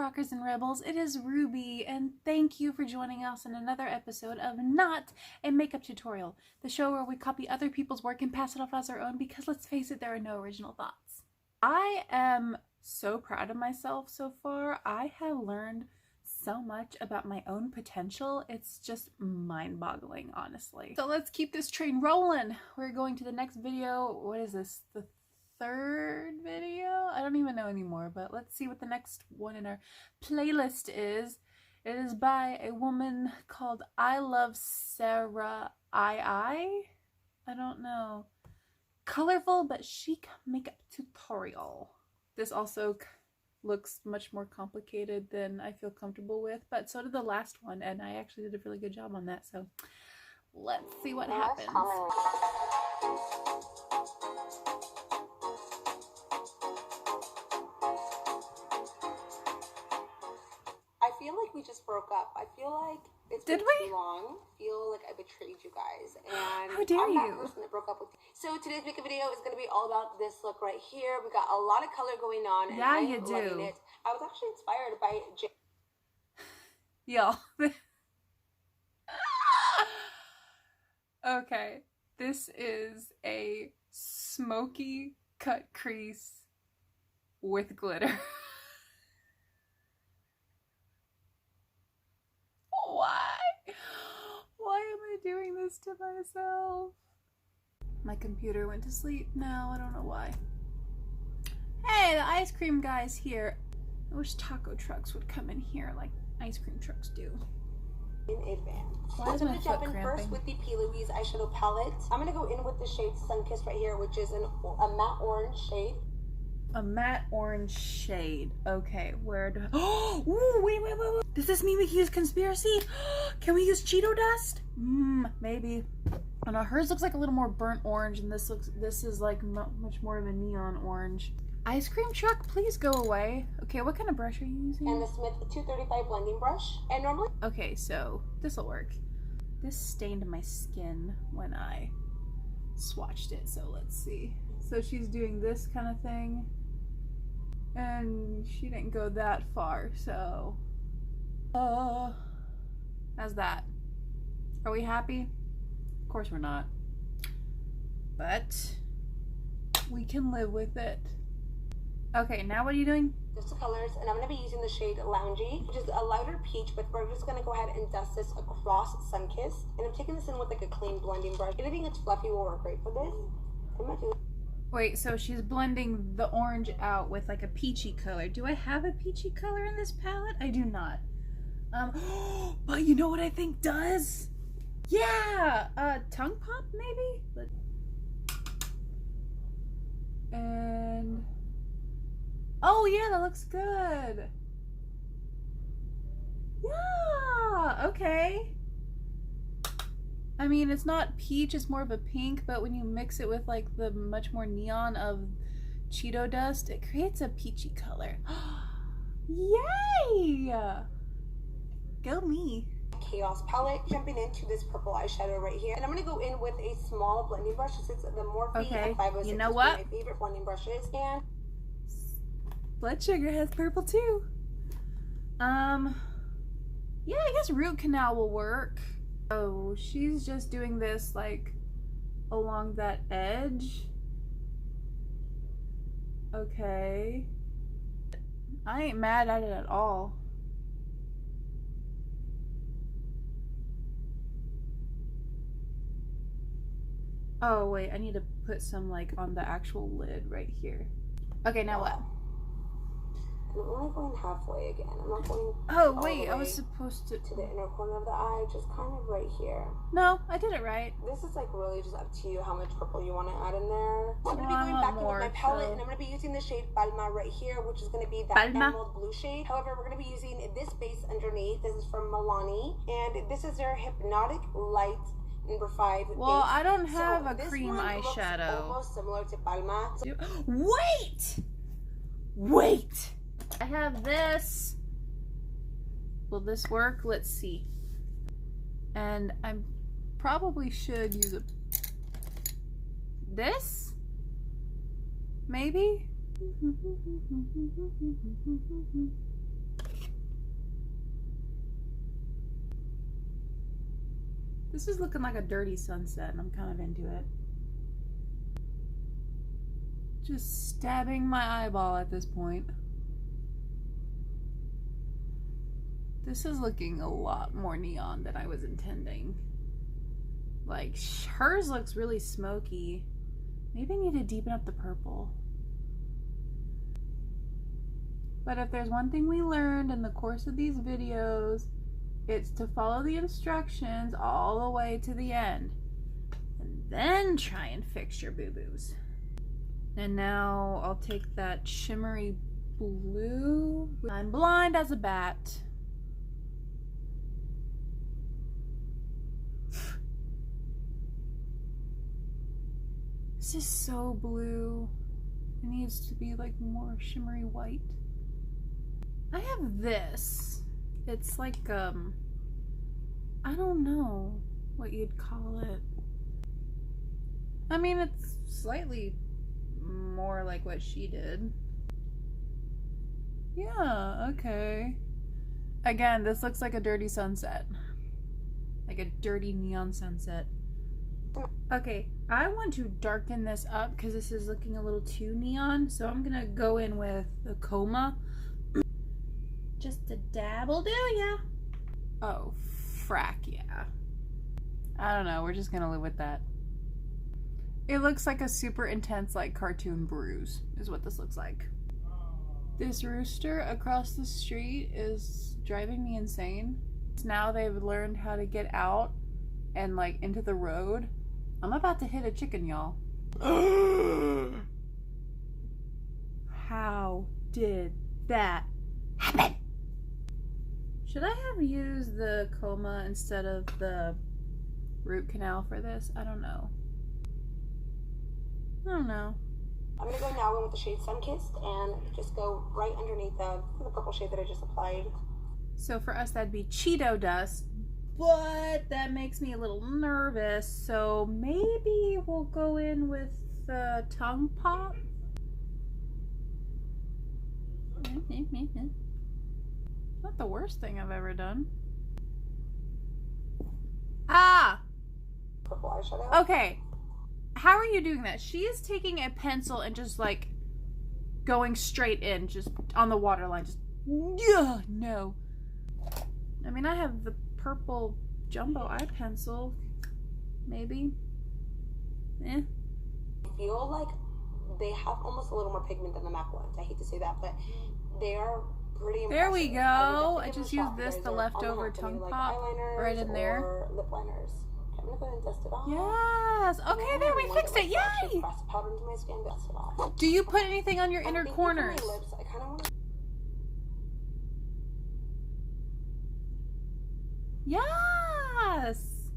Rockers and Rebels, it is Ruby, and thank you for joining us in another episode of Not a Makeup Tutorial, the show where we copy other people's work and pass it off as our own because, let's face it, there are no original thoughts. I am so proud of myself so far. I have learned so much about my own potential. It's just mind-boggling, honestly. So let's keep this train rolling. We're going to the next video. What is this? The third video? I don't even know anymore, but let's see what the next one in our playlist is. It is by a woman called iluvsarahii. I don't know. Colorful but chic makeup tutorial. This also looks much more complicated than I feel comfortable with, but so did the last one, and I actually did a really good job on that, so let's see what happens. I feel like we just broke up. I feel like it's been too long. I feel like I betrayed you guys, and how dare I'm you? that person that broke up with you. So today's makeup video is going to be all about this look right here. We got a lot of color going on, and yeah, I'm you do. loving it. I was actually inspired by Y'all. Okay, this is a smoky cut crease with glitter. Why am I doing this to myself? My computer went to sleep now. I don't know why. Hey, the ice cream guy's here. I wish taco trucks would come in here like ice cream trucks do. in advance. Why is I'm my going to foot jump in cramping? first with the P. Louise eyeshadow palette. I'm going to go in with the shade Sunkissed right here, which is a matte orange shade. A matte orange shade. Okay, where do I... Oh, ooh, wait. Does this mean we can use Conspiracy? Can we use Cheeto dust? Maybe. Oh no, hers looks like a little more burnt orange, and this is like much more of a neon orange. Ice cream truck, please go away. Okay, what kind of brush are you using? And the Smith 235 blending brush. And normally... Okay, so this'll work. This stained my skin when I swatched it, so let's see. So she's doing this kind of thing. And she didn't go that far, so... how's that? Are we happy? Of course we're not. But we can live with it. Okay, now what are you doing? Just the colors, and I'm going to be using the shade Loungy, which is a lighter peach, but we're just going to go ahead and dust this across Sunkissed. And I'm taking this in with like a clean blending brush. Anything that's fluffy will work great for this. I'm not doing... Wait, so she's blending the orange out with like a peachy color. Do I have a peachy color in this palette? I do not. But you know what I think does? Yeah! Tongue pop maybe? And... oh yeah, that looks good. Yeah, okay. I mean, it's not peach, it's more of a pink, but when you mix it with like the much more neon of Cheeto dust, it creates a peachy color. Yay! Go me. Chaos palette, jumping into this purple eyeshadow right here, and I'm going to go in with a small blending brush. This is the Morphe okay. 506. You know what? My favorite blending brushes. And Blood Sugar has purple too. Yeah, I guess root canal will work. Oh, she's just doing this like along that edge. Okay. I ain't mad at it at all. Oh wait, I need to put some like on the actual lid right here. Okay, now what? I'm only going halfway again. I'm not going Oh wait, I was supposed to the inner corner of the eye, just kind of right here. No, I did it right. This is like really just up to you how much purple you want to add in there. I'm going to be I going want back in with more, my palette, so- and I'm going to be using the shade Palma right here, which is going to be that Palma? emerald blue shade. However, we're going to be using this base underneath. This is from Milani, and this is their Hypnotic Light number 5 Well, base. I don't have So a this cream one eyeshadow. looks almost similar to Palma. So Wait! I have this. Will this work? Let's see. And I probably should use this? Maybe? This is looking like a dirty sunset and I'm kind of into it. Just stabbing my eyeball at this point. This is looking a lot more neon than I was intending. Like, hers looks really smoky. Maybe I need to deepen up the purple. But if there's one thing we learned in the course of these videos, it's to follow the instructions all the way to the end. And then try and fix your boo-boos. And now I'll take that shimmery blue. I'm blind as a bat. This is so blue. It needs to be like more shimmery white. I have this. It's like, I don't know what you'd call it. I mean, it's slightly more like what she did. Yeah, okay. Again, this looks like a dirty sunset. Like a dirty neon sunset. Okay, I want to darken this up because this is looking a little too neon. So I'm gonna go in with the coma. Just a dab will do ya. Oh, frack yeah. I don't know, we're just gonna live with that. It looks like a super intense, like, cartoon bruise, is what this looks like. This rooster across the street is driving me insane. Now they've learned how to get out and, like, into the road. I'm about to hit a chicken, y'all. How did that happen? Should I have used the coma instead of the root canal for this? I don't know. I'm gonna go now in with the shade Sunkissed and just go right underneath the purple shade that I just applied. So for us, that'd be Cheeto dust, but that makes me a little nervous. So maybe we'll go in with the tongue pop. Not the worst thing I've ever done. Ah! Purple eyeshadow. Okay. How are you doing that? She is taking a pencil and just like going straight in, just on the waterline. Just, yeah, no. I mean, I have the purple jumbo eye pencil. Maybe. Eh. I feel like they have almost a little more pigment than the MAC ones. I hate to say that, but they are pretty impressive. There we go. I just used this, the leftover tongue pop, right in there. Or lip liners. I'm gonna go ahead and dust it off. Yes. Okay, there we fixed it. Yay! Press the powder into my skin, dust it off. Do you put anything on your inner corners? My lips, I kind of want to... Yes.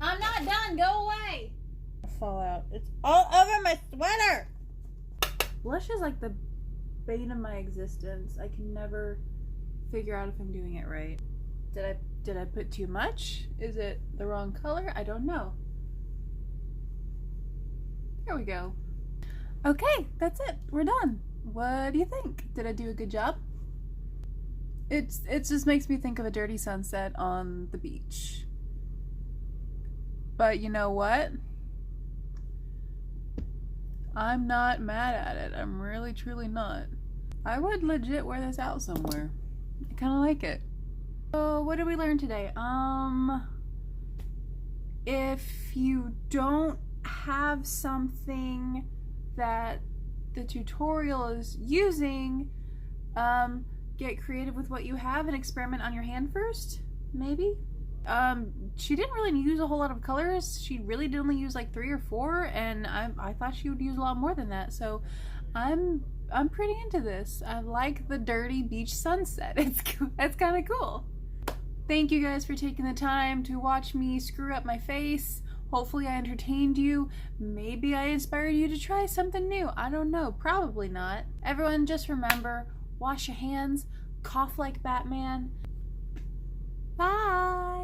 I'm not done. Go away. Fall out. It's all over my sweater. Blush is like the bane of my existence. I can never figure out if I'm doing it right. Did I put too much? Is it the wrong color? I don't know. There we go. Okay, that's it. We're done. What do you think? Did I do a good job? It just makes me think of a dirty sunset on the beach. But you know what? I'm not mad at it. I'm really, truly not. I would legit wear this out somewhere. I kind of like it. So what did we learn today? If you don't have something that the tutorial is using, get creative with what you have and experiment on your hand first, maybe. She didn't really use a whole lot of colors. She really did only use like 3 or 4, and I thought she would use a lot more than that. So I'm pretty into this. I like the dirty beach sunset. It's kind of cool. Thank you guys for taking the time to watch me screw up my face. Hopefully I entertained you. Maybe I inspired you to try something new. I don't know. Probably not. Everyone just remember, wash your hands, cough like Batman. Bye!